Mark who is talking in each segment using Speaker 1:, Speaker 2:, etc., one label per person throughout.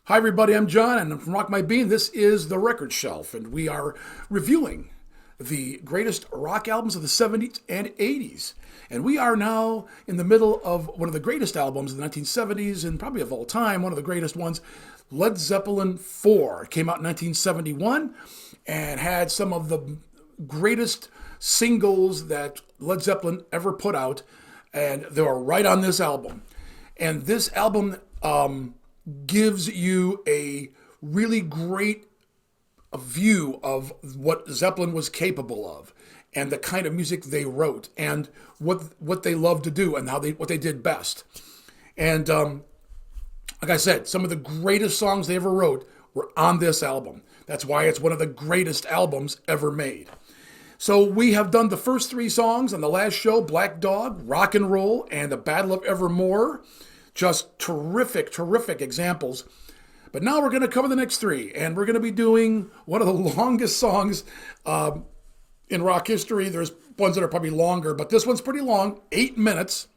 Speaker 1: Hi, everybody. I'm John, and I'm from Rock My Bean. This is The Record Shelf, and we are reviewing the greatest rock albums of the 70s and 80s. And we are now in the middle of one of the greatest albums of the 1970s and probably of all time, one of the greatest ones, Led Zeppelin IV. It came out in 1971 and had some of the greatest singles that Led Zeppelin ever put out, and they were right on this album. And this album gives you a really great view of what Zeppelin was capable of and the kind of music they wrote and what they loved to do and what they did best. And like I said, some of the greatest songs they ever wrote were on this album. That's why it's one of the greatest albums ever made. So we have done the first three songs on the last show: Black Dog, Rock and Roll, and The Battle of Evermore. Just terrific, terrific examples. But now we're going to cover the next three, and we're going to be doing one of the longest songs in rock history. There's ones that are probably longer, but this one's pretty long, 8 minutes,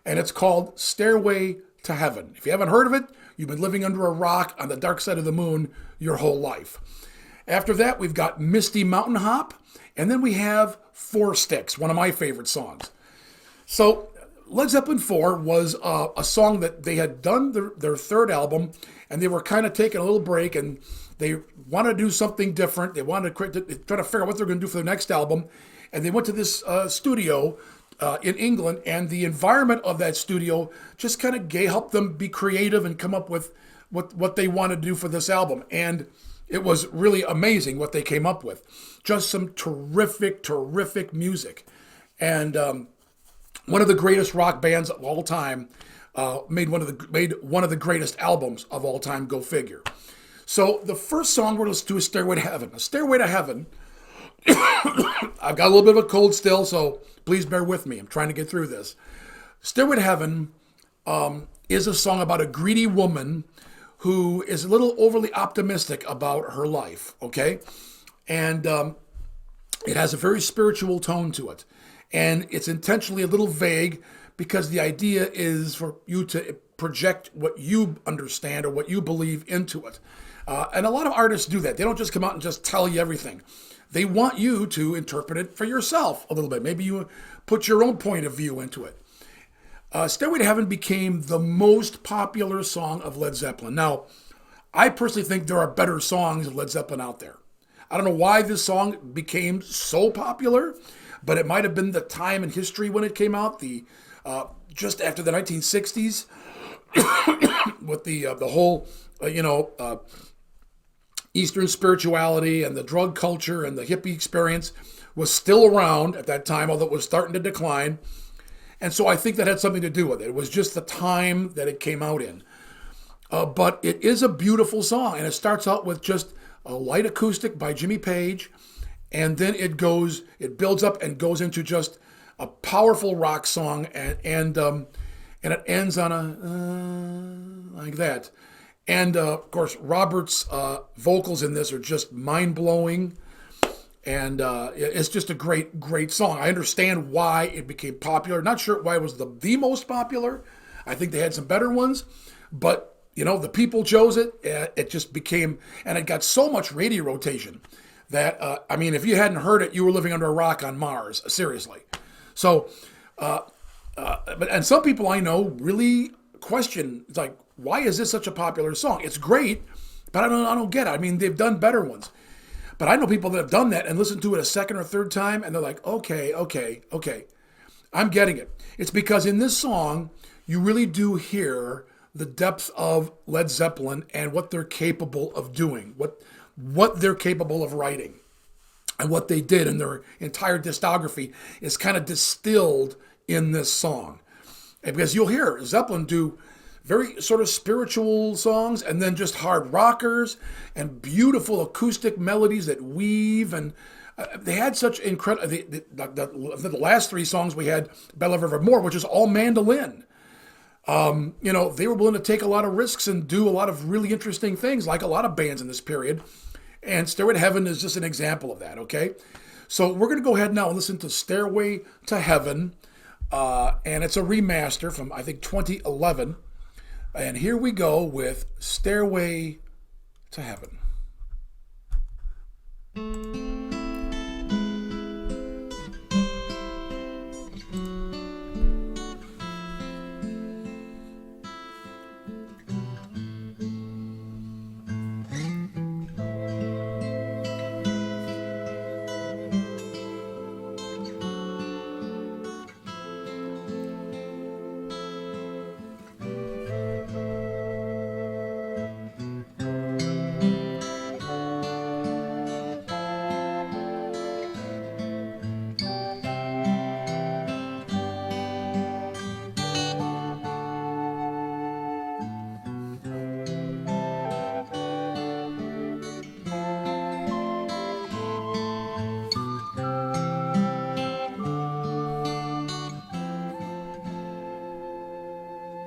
Speaker 1: and it's called Stairway to Heaven. If you haven't heard of it, you've been living under a rock on the dark side of the moon your whole life. After that, we've got Misty Mountain Hop, and then we have Four Sticks, one of my favorite songs. So Led Zeppelin IV was a song that they had done their third album, and they were kind of taking a little break, and they wanted to do something different. They wanted to try to figure out what they're going to do for their next album, and they went to this studio in England, and the environment of that studio just kind of helped them be creative and come up with what they wanted to do for this album. And it was really amazing what they came up with. Just some terrific, terrific music. And one of the greatest rock bands of all time made one of the greatest albums of all time. Go figure. So the first song we're going to do is "Stairway to Heaven." A "Stairway to Heaven." I've got a little bit of a cold still, so please bear with me. I'm trying to get through this. "Stairway to Heaven" is a song about a greedy woman who is a little overly optimistic about her life. Okay, and it has a very spiritual tone to it. And it's intentionally a little vague because the idea is for you to project what you understand or what you believe into it. And a lot of artists do that. They don't just come out and just tell you everything. They want you to interpret it for yourself a little bit. Maybe you put your own point of view into it. Stairway to Heaven became the most popular song of Led Zeppelin. Now, I personally think there are better songs of Led Zeppelin out there. I don't know why this song became so popular, but it might have been the time in history when it came out, just after the 1960s, with the whole, Eastern spirituality and the drug culture and the hippie experience was still around at that time, although it was starting to decline. And so I think that had something to do with it. It was just the time that it came out in. But it is a beautiful song, and it starts out with just a light acoustic by Jimmy Page. And then it builds up and goes into just a powerful rock song, and it ends on a like that. And of course, Robert's vocals in this are just mind blowing, and it's just a great, great song. I understand why it became popular. Not sure why it was the most popular. I think they had some better ones, but the people chose it. It just became, and it got so much radio rotation that, if you hadn't heard it, you were living under a rock on Mars, seriously. So, and some people I know really question, it's like, why is this such a popular song? It's great, but I don't get it. They've done better ones. But I know people that have done that and listened to it a second or third time, and they're like, okay, I'm getting it. It's because in this song, you really do hear the depth of Led Zeppelin and what they're capable of doing, what they're capable of writing, and what they did in their entire discography is kind of distilled in this song. And because you'll hear Zeppelin do very sort of spiritual songs and then just hard rockers and beautiful acoustic melodies that weave. And they had such incredible, the last three songs we had, Battle of Evermore, which is all mandolin. They were willing to take a lot of risks and do a lot of really interesting things, like a lot of bands in this period. And Stairway to Heaven is just an example of that, okay? So we're going to go ahead now and listen to Stairway to Heaven. And it's a remaster from, I think, 2011. And here we go with Stairway to Heaven.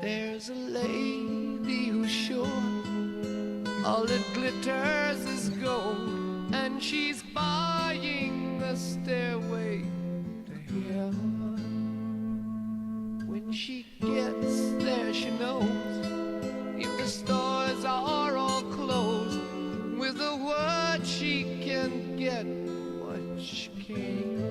Speaker 2: There's a lady who's sure all that glitters is gold, and she's buying a stairway to heaven. When she gets there, she knows if the stores are all closed, with a word she can get what she came for.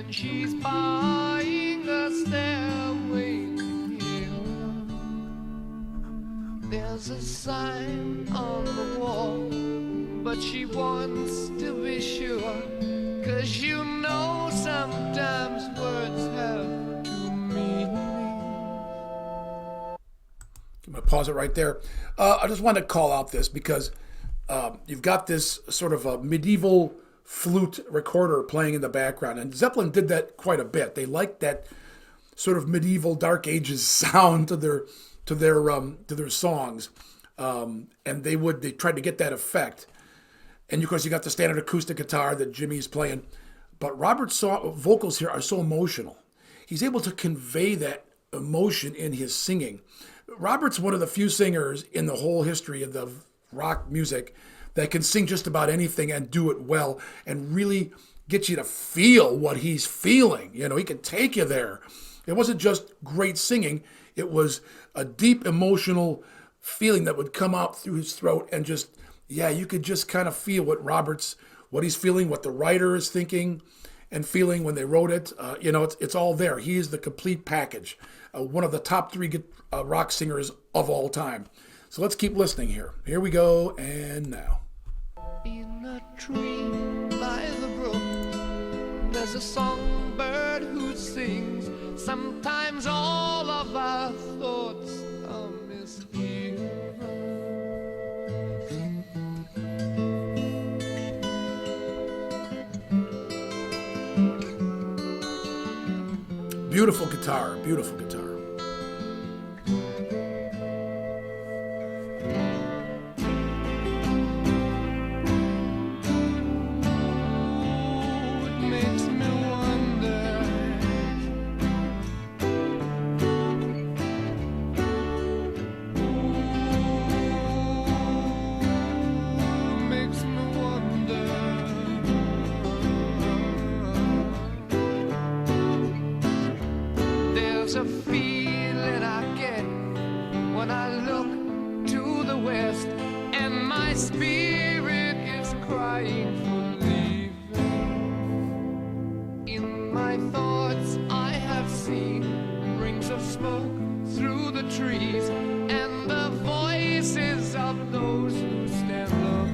Speaker 2: She's buying a stairway to heaven. There's a sign on the wall, but she wants to be sure, 'cause you know sometimes words have two meanings.
Speaker 1: I'm going to pause it right there. I just want to call out this because you've got this sort of a medieval flute recorder playing in the background, and Zeppelin did that quite a bit. They liked that sort of medieval Dark Ages sound to their songs, and they tried to get that effect. And of course, you got the standard acoustic guitar that Jimmy's playing, but Robert's vocals here are so emotional. He's able to convey that emotion in his singing. Robert's one of the few singers in the whole history of the rock music that can sing just about anything and do it well and really get you to feel what he's feeling. You know, he can take you there. It wasn't just great singing. It was a deep emotional feeling that would come out through his throat, and just, yeah, you could just kind of feel what he's feeling, what the writer is thinking and feeling when they wrote it. It's all there. He is the complete package. One of the top three rock singers of all time. So let's keep listening here. Here we go, and now.
Speaker 2: In a tree by the brook, there's a songbird who sings. Sometimes all of our thoughts are misgiven.
Speaker 1: Beautiful guitar, beautiful guitar.
Speaker 2: A feeling I get when I look to the west, and my spirit is crying for leaving. In my thoughts I have seen rings of smoke through the trees, and the voices of those who stand looking.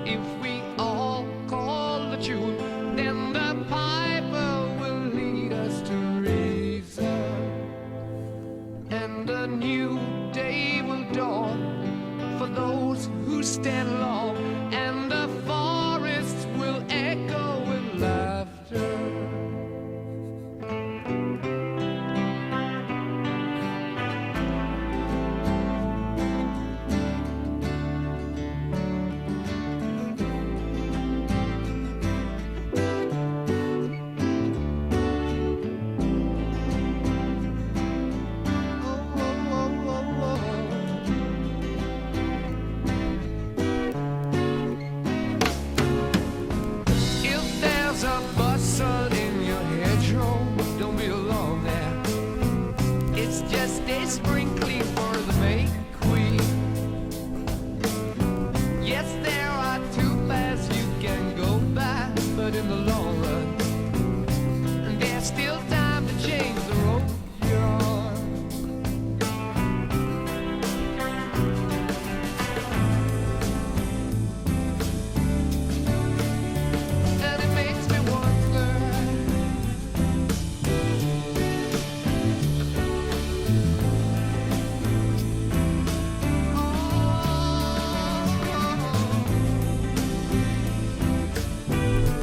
Speaker 2: If we all call the tune, then the piper will lead us to reason, and a new day will dawn for those who stand long, and the forests will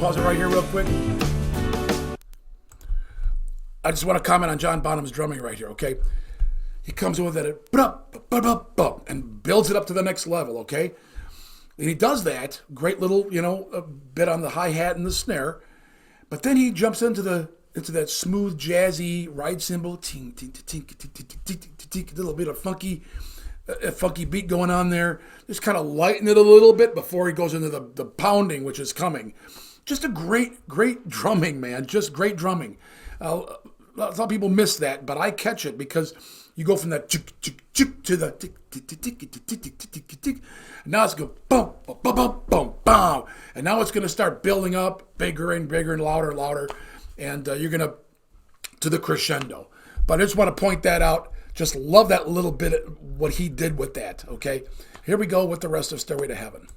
Speaker 1: pause it right here real quick. I just want to comment on John Bonham's drumming right here, okay? He comes in with that and builds it up to the next level, okay? And he does that, great little, bit on the hi-hat and the snare, but then he jumps into that smooth, jazzy ride cymbal, ting, ting, ting, ting, ting, ting, ting, ting, a little bit of funky beat going on there. Just kind of lighten it a little bit before he goes into the pounding, which is coming. Just a great drumming, man. Just great drumming. A lot of people miss that, but I catch it because you go from that to the tick, tick, tick, tick, tick, tick, tick, tick, tick, tick. And now it's going boom, boom, boom, boom, boom, boom. And now it's going to start building up bigger and bigger and louder and louder. And you're going to the crescendo. But I just want to point that out. Just love that little bit of what he did with that, okay? Here we go with the rest of Stairway to Heaven.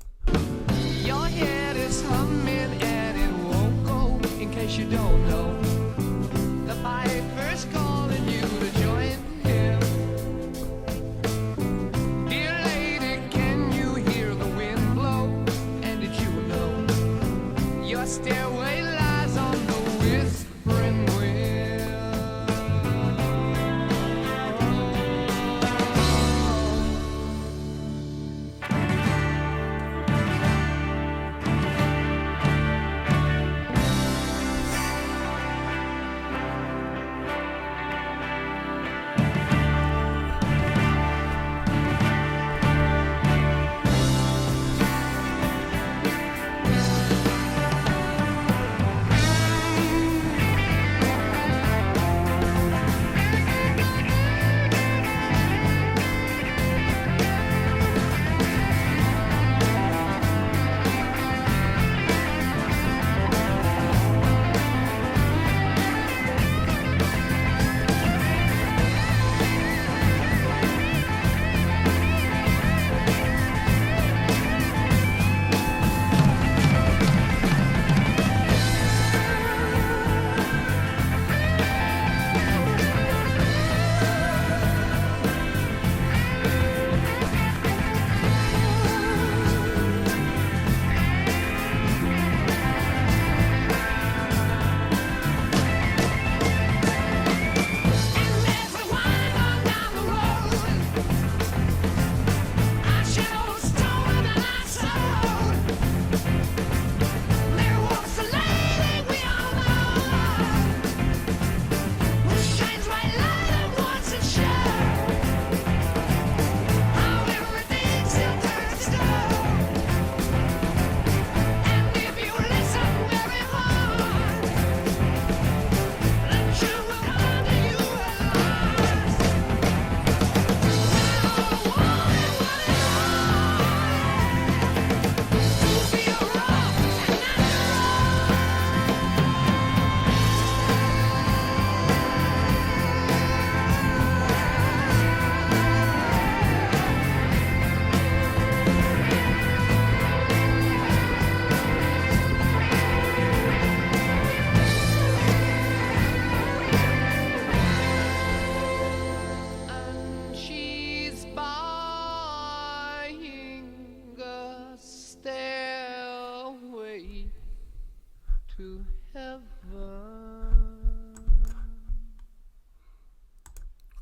Speaker 2: Your head is humming and it won't go, in case you don't know. The piper's calling you to join him. Dear lady, can you hear the wind blow? And did you know your stairway lies on the whispering wind?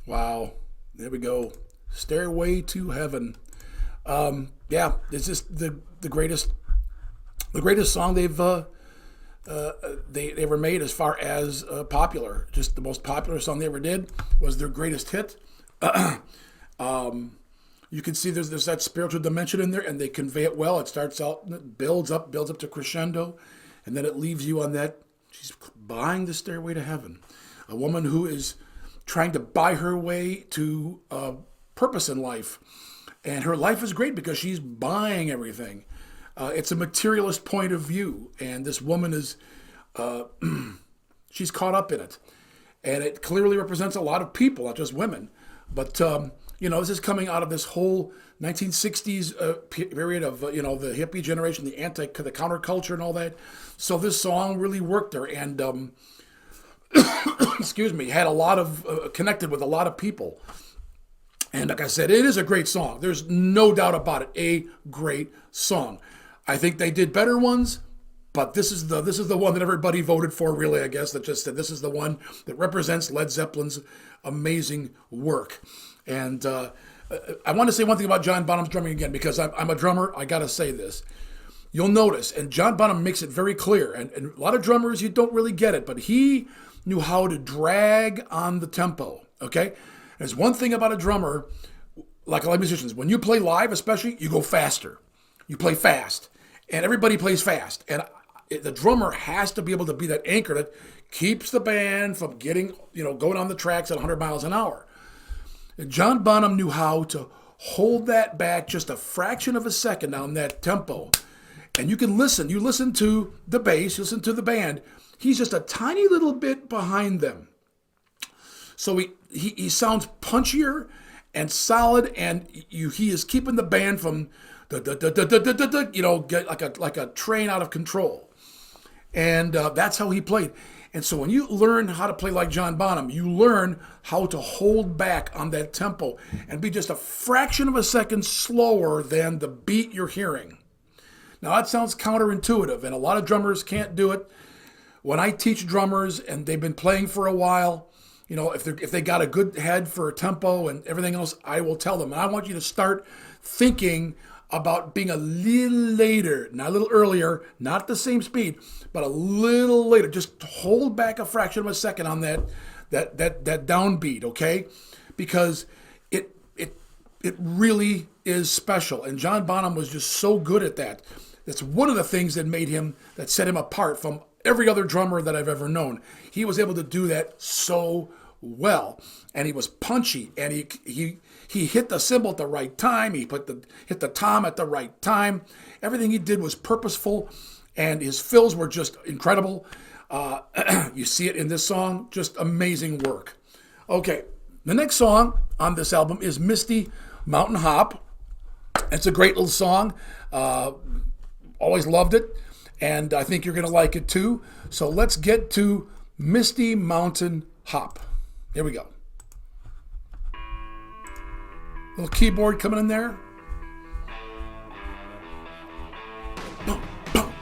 Speaker 1: Wow, there we go. Stairway to Heaven. Yeah, it's just the greatest song they've they ever made as far as popular. Just the most popular song they ever did was their greatest hit. You can see there's that spiritual dimension in there, and they convey it well. It starts out, it builds up to crescendo, and then it leaves you on that. She's buying the stairway to heaven. A woman who is trying to buy her way to purpose in life. And her life is great because she's buying everything. It's a materialist point of view. And this woman is, she's caught up in it. And it clearly represents a lot of people, not just women. But, this is coming out of this whole 1960s period of, the hippie generation, the counterculture and all that. So this song really worked there. And, excuse me, had a lot of, connected with a lot of people. And like I said, it is a great song. There's no doubt about it. A great song. I think they did better ones, But this is the one that everybody voted for, really, I guess, that just said this is the one that represents Led Zeppelin's amazing work. And I want to say one thing about John Bonham's drumming again, because I'm a drummer. I got to say this. You'll notice, and John Bonham makes it very clear, and a lot of drummers, you don't really get it, but he knew how to drag on the tempo, okay? There's one thing about a drummer, like a lot of musicians, when you play live especially, you go faster. You play fast, and everybody plays fast. And the drummer has to be able to be that anchor that keeps the band from getting, going on the tracks at 100 miles an hour. And John Bonham knew how to hold that back just a fraction of a second on that tempo. And you can listen. You listen to the bass, you listen to the band. He's just a tiny little bit behind them. So he sounds punchier and solid, and he is keeping the band from get like a train out of control. And that's how he played. And so when you learn how to play like John Bonham, you learn how to hold back on that tempo and be just a fraction of a second slower than the beat you're hearing. Now that sounds counterintuitive, and a lot of drummers can't do it. When I teach drummers and they've been playing for a while, if they got a good head for a tempo and everything else, I will tell them. And I want you to start thinking about being a little later, not a little earlier, not the same speed, but a little later. Just hold back a fraction of a second on that downbeat, okay? Because it really is special. And John Bonham was just so good at that. That's one of the things that set him apart from every other drummer that I've ever known. He was able to do that so well, and he was punchy, and he hit the cymbal at the right time. He hit the tom at the right time. Everything he did was purposeful, and his fills were just incredible. You see it in this song, just amazing work. Okay, the next song on this album is Misty Mountain Hop. It's a great little song. Always loved it, and I think you're going to like it too. So let's get to Misty Mountain Hop. Here we go. Little keyboard coming in there. Boom, boom.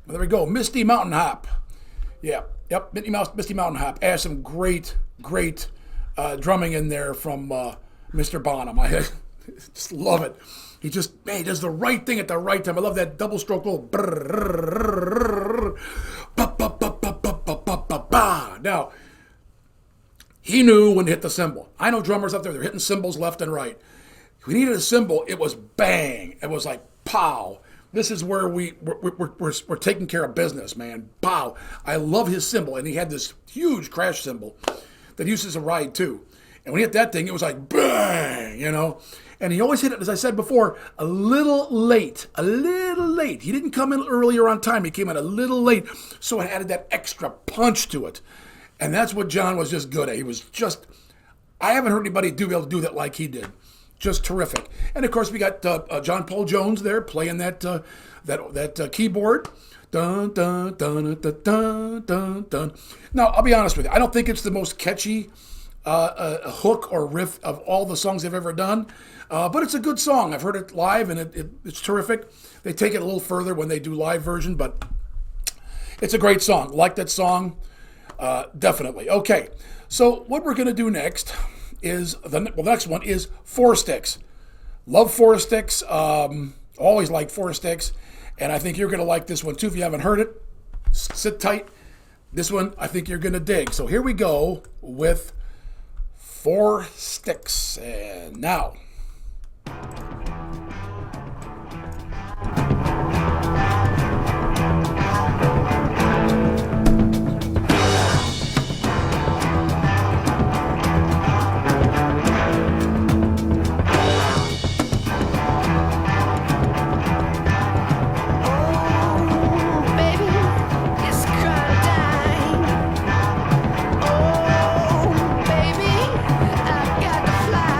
Speaker 1: There we go. Misty Mountain Hop. Yeah. Yep. Misty Mountain Hop. Has some great drumming in there from Mr. Bonham. I just love it. He does the right thing at the right time. I love that double stroke little. Now, he knew when to hit the cymbal. I know drummers out there, they're hitting cymbals left and right. If we needed a cymbal, it was bang. It was like pow. This is where we're taking care of business, man. Pow. I love his cymbal, and he had this huge crash cymbal that he uses a ride too. And when he hit that thing, it was like bang, And he always hit it, as I said before, a little late. He didn't come in earlier on time. He came in a little late, so it added that extra punch to it. And that's what John was just good at. He was just, I haven't heard anybody be able to do that like he did. Just terrific. And of course, we got John Paul Jones there playing that keyboard. Dun, dun, dun, dun, dun, dun, dun. Now, I'll be honest with you. I don't think it's the most catchy hook or riff of all the songs they've ever done. But it's a good song. I've heard it live, and it's terrific. They take it a little further when they do live version, but it's a great song. Like that song, definitely. Okay, so what we're going to do next is, the next one is Four Sticks. Love Four Sticks. Always like Four Sticks. And I think you're going to like this one, too. If you haven't heard it, sit tight. This one, I think you're going to dig. So here we go with Four Sticks. And now...
Speaker 2: Oh, baby, I got to fly.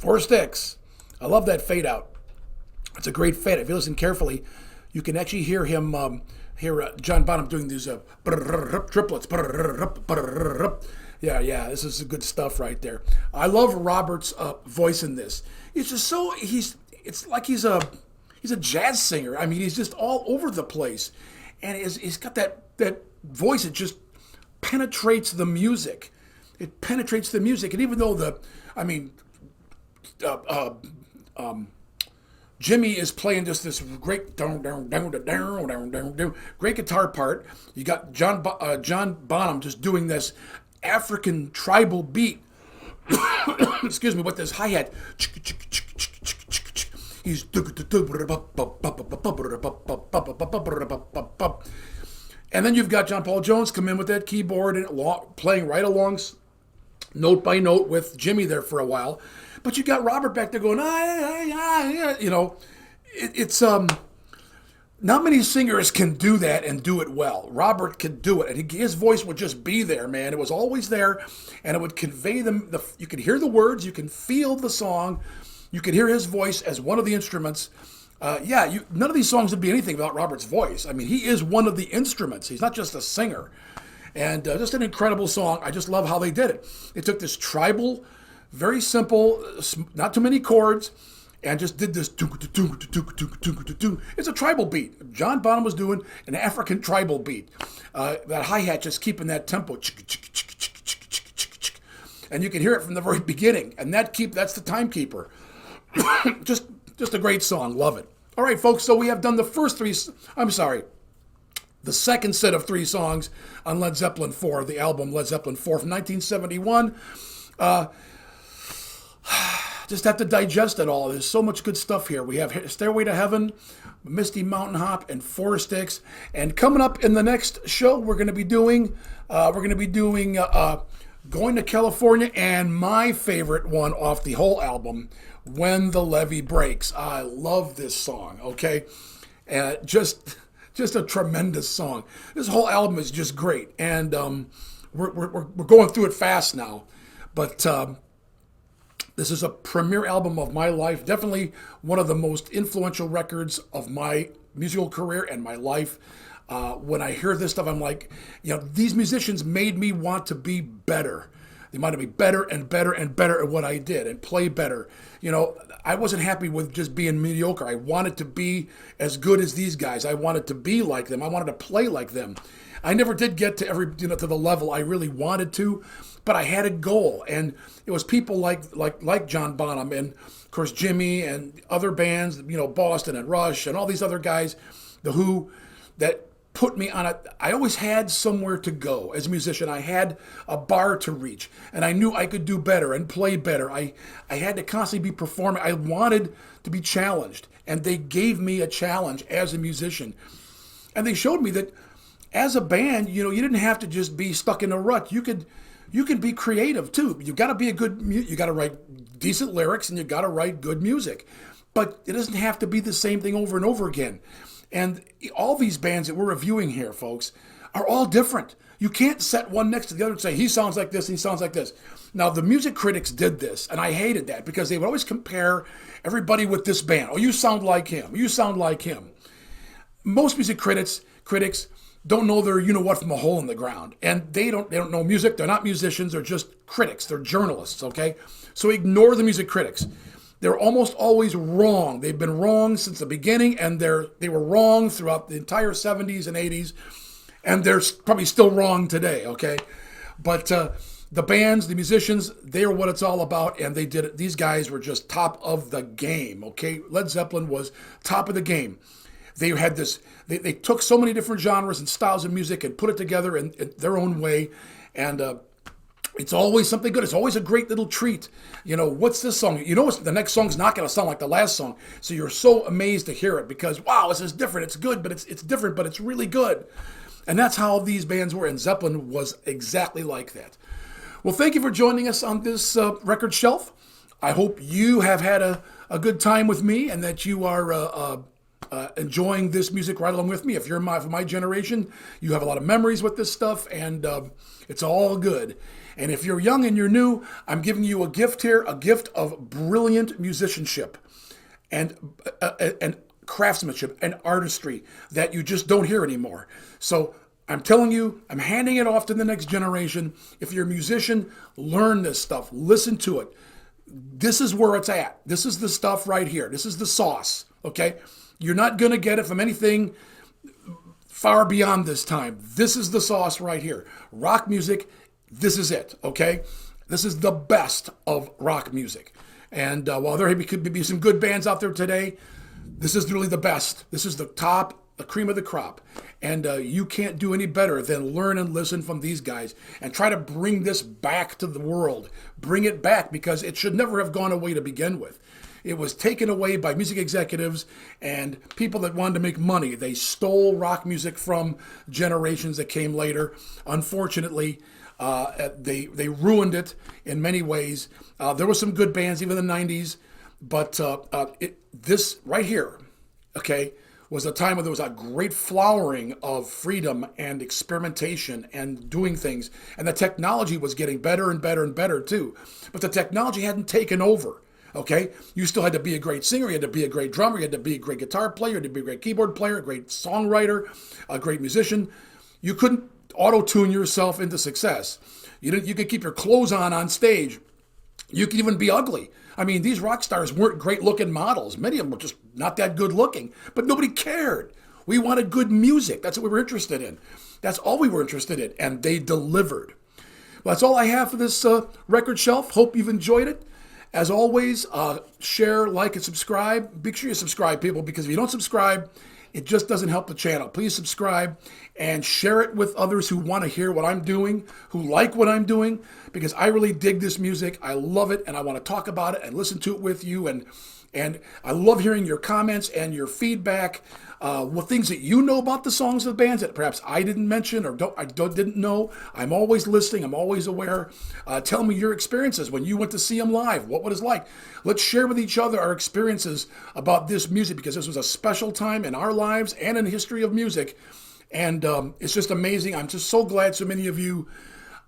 Speaker 1: Four Sticks. I love that fade out. It's a great fade. If you listen carefully, you can actually hear him, John Bonham doing these triplets. Yeah, this is good stuff right there. I love Robert's voice in this. It's just so, it's like he's a jazz singer. I mean, he's just all over the place. And he's got that voice that just penetrates the music. It penetrates the music. And even though Jimmy is playing just this great great guitar part. You got John Bonham just doing this African tribal beat. Excuse me, with this hi-hat. He's and then you've got John Paul Jones come in with that keyboard and playing right along note by note with Jimmy there for a while. But you got Robert back there going, you know, it's not many singers can do that and do it well. Robert could do it, and his voice would just be there, man. It was always there, and it would convey them. You could hear the words, you can feel the song, you could hear his voice as one of the instruments. None of these songs would be anything without Robert's voice. I mean, he is one of the instruments. He's not just a singer. And just an incredible song. I just love how they did it. They took this tribal, very simple, not too many chords, and just did this. It's a tribal beat. John Bonham was doing an African tribal beat. That hi-hat just keeping that tempo. And you can hear it from the very beginning. And that's the timekeeper. just a great song. Love it. All right, folks, so we have done the second set of 3 songs on Led Zeppelin IV, the album Led Zeppelin IV from 1971. Just have to digest it all. There's so much good stuff here. We have Stairway to Heaven, Misty Mountain Hop, and Four Sticks. And coming up in the next show, we're going to be doing Going to California, and my favorite one off the whole album, When the Levee Breaks. I love this song, okay? And just a tremendous song. This whole album is just great, and we're going through it fast now. But this is a premier album of my life, definitely one of the most influential records of my musical career and my life. When I hear this stuff, I'm like, these musicians made me want to be better. They wanted to be better and better and better at what I did and play better. I wasn't happy with just being mediocre. I wanted to be as good as these guys. I wanted to be like them. I wanted to play like them. I never did get to to the level I really wanted to, but I had a goal, and it was people like John Bonham and of course Jimmy and other bands, Boston and Rush and all these other guys, The Who, that put me on I always had somewhere to go as a musician. I had a bar to reach, and I knew I could do better and play better. I had to constantly be performing. I wanted to be challenged, and they gave me a challenge as a musician. And they showed me that as a band, you didn't have to just be stuck in a rut. You can be creative too. You got to be you got to write decent lyrics, and you got to write good music. But it doesn't have to be the same thing over and over again. And all these bands that we're reviewing here, folks, are all different. You can't set one next to the other and say, he sounds like this, he sounds like this. Now, the music critics did this, and I hated that because they would always compare everybody with this band. Oh, you sound like him. You sound like him. Most music critics don't know their you-know-what from a hole in the ground. And they don't know music. They're not musicians. They're just critics. They're journalists, okay? So ignore the music critics. They're almost always wrong. They've been wrong since the beginning, and they were wrong throughout the entire 70s and 80s, and they're probably still wrong today, okay? But the bands, the musicians, they're what it's all about, and they did it. These guys were just top of the game, okay? Led Zeppelin was top of the game. They had this, they took so many different genres and styles of music and put it together in their own way, and it's always something good. It's always a great little treat. What's this song? The next song's not going to sound like the last song. So you're so amazed to hear it because, wow, this is different. It's good, but it's different, but it's really good. And that's how these bands were. And Zeppelin was exactly like that. Well, thank you for joining us on this record shelf. I hope you have had a good time with me and that you are enjoying this music right along with me. If you're my generation, you have a lot of memories with this stuff, and it's all good. And if you're young and you're new, I'm giving you a gift here, a gift of brilliant musicianship and craftsmanship and artistry that you just don't hear anymore. So I'm telling you, I'm handing it off to the next generation. If you're a musician, learn this stuff, listen to it. This is where it's at. This is the stuff right here. This is the sauce, okay? You're not going to get it from anything far beyond this time. This is the sauce right here. Rock music, this is it, okay? This is the best of rock music. And while there could be some good bands out there today, this is really the best. This is the top, the cream of the crop. And you can't do any better than learn and listen from these guys and try to bring this back to the world. Bring it back, because it should never have gone away to begin with. It was taken away by music executives and people that wanted to make money. They stole rock music from generations that came later. Unfortunately, they ruined it in many ways. There were some good bands, even in the 90s, but this right here, okay, was a time where there was a great flowering of freedom and experimentation and doing things. And the technology was getting better and better and better too. But the technology hadn't taken over. Okay, you still had to be a great singer, you had to be a great drummer, you had to be a great guitar player, you had to be a great keyboard player, a great songwriter, a great musician. You couldn't auto-tune yourself into success. You could keep your clothes on stage. You could even be ugly. I mean, these rock stars weren't great-looking models. Many of them were just not that good-looking, but nobody cared. We wanted good music. That's what we were interested in. That's all we were interested in, and they delivered. Well, that's all I have for this record shelf. Hope you've enjoyed it. As always, share, like, and subscribe. Make sure you subscribe, people, because if you don't subscribe, it just doesn't help the channel. Please subscribe and share it with others who want to hear what I'm doing, who like what I'm doing, because I really dig this music. I love it, and I want to talk about it and listen to it with you. And I love hearing your comments and your feedback. What things that you know about the songs of the bands that perhaps I didn't mention or didn't know. I'm always listening. I'm always aware. Tell me your experiences when you went to see them live. What was it like? Let's share with each other our experiences about this music, because this was a special time in our lives and in the history of music. And it's just amazing. I'm just so glad so many of you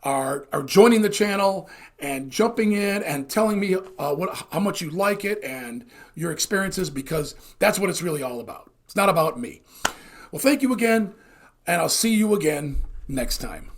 Speaker 1: are joining the channel and jumping in and telling me how much you like it and your experiences, because that's what it's really all about. It's not about me. Well, thank you again, and I'll see you again next time.